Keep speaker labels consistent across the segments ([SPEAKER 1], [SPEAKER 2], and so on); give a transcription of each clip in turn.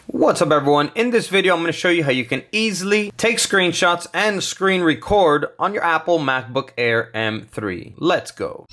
[SPEAKER 1] What's up everyone? In this video I'm going to show you how you can easily take screenshots and screen record on your Apple MacBook Air M3. Let's go.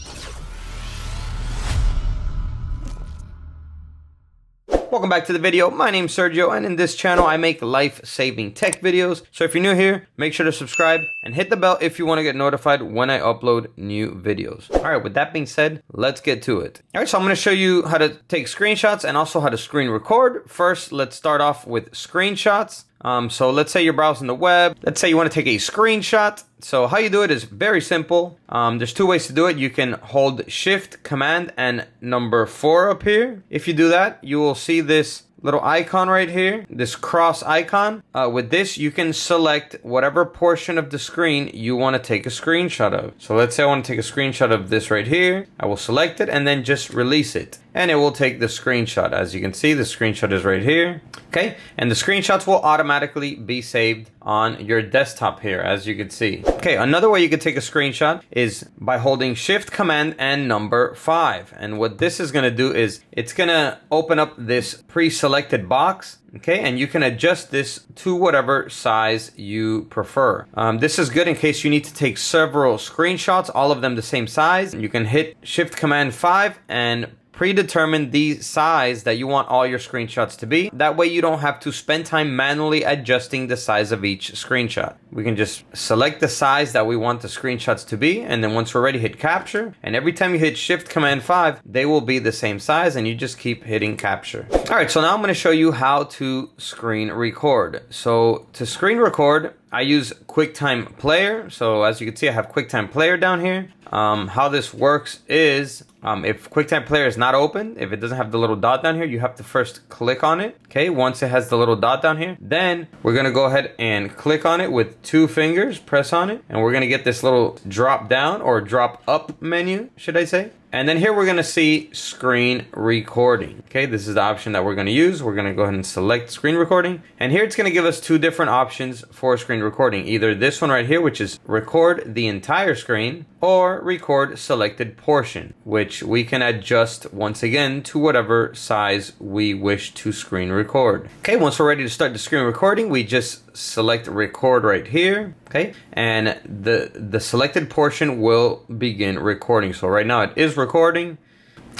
[SPEAKER 1] Welcome back to the video. My name's Sergio and in this channel I make life-saving tech videos. So if you're new here, make sure to subscribe and hit the bell if you want to get notified when I upload new videos. Alright, with that being said, let's get to it. Alright, so I'm going to show you how to take screenshots and also how to screen record. First, let's start off with screenshots. So let's say you're browsing the web. Let's say you want to take a screenshot. So how you do it is very simple. There's two ways to do it. You can hold Shift, Command, and number 4 up here. If you do that, you will see this little icon right here, this cross icon. With this, you can select whatever portion of the screen you want to take a screenshot of. So let's say I want to take a screenshot of this right here. I will select it and then just release it. And it will take the screenshot. As you can see, the screenshot is right here. Okay, and the screenshots will automatically be saved on your desktop here, as you can see. Okay, another way you could take a screenshot is by holding Shift, Command, and number 5. And what this is gonna do is it's gonna open up this pre-selected box. Okay, and you can adjust this to whatever size you prefer. This is good in case you need to take several screenshots, all of them the same size. You can hit Shift Command 5 and predetermine the size that you want all your screenshots to be. That way you don't have to spend time manually adjusting the size of each screenshot. We can just select the size that we want the screenshots to be, and then once we're ready, hit capture. And every time you hit Shift Command 5, they will be the same size, and you just keep hitting capture. All right, so now I'm going to show you how to screen record. So to screen record, I use QuickTime Player. So as you can see, I have QuickTime Player down here. How this works is, if QuickTime Player is not open, if it doesn't have the little dot down here, you have to first click on it. Okay, once it has the little dot down here, then we're gonna go ahead and click on it with 2 fingers, press on it, and we're gonna get this little drop down or drop up menu, should I say. And then here we're gonna see screen recording. Okay, this is the option that we're gonna use. We're gonna go ahead and select screen recording. And here it's gonna give us 2 different options for screen recording. Either this one right here, which is record the entire screen, or record selected portion, which we can adjust once again to whatever size we wish to screen record. Okay, once we're ready to start the screen recording, we just select record right here. Okay, and the selected portion will begin recording. So right now it is recording.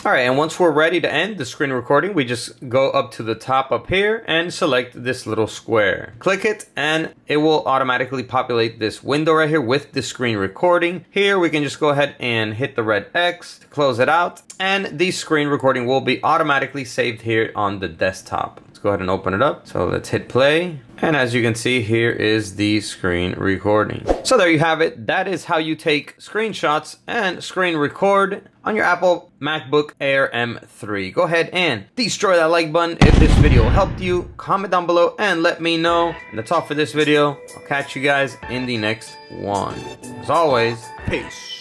[SPEAKER 1] All right, and once we're ready to end the screen recording, we just go up to the top up here and select this little square. Click it and it will automatically populate this window right here with the screen recording. Here we can just go ahead and hit the red X to close it out, and the screen recording will be automatically saved here on the desktop. Let's go ahead and open it up. So let's hit play. And as you can see, here is the screen recording. So there you have it. That is how you take screenshots and screen record on your Apple MacBook Air M3. Go ahead and destroy that like button if this video helped you. Comment down below and let me know. And that's all for this video. I'll catch you guys in the next one. As always, peace.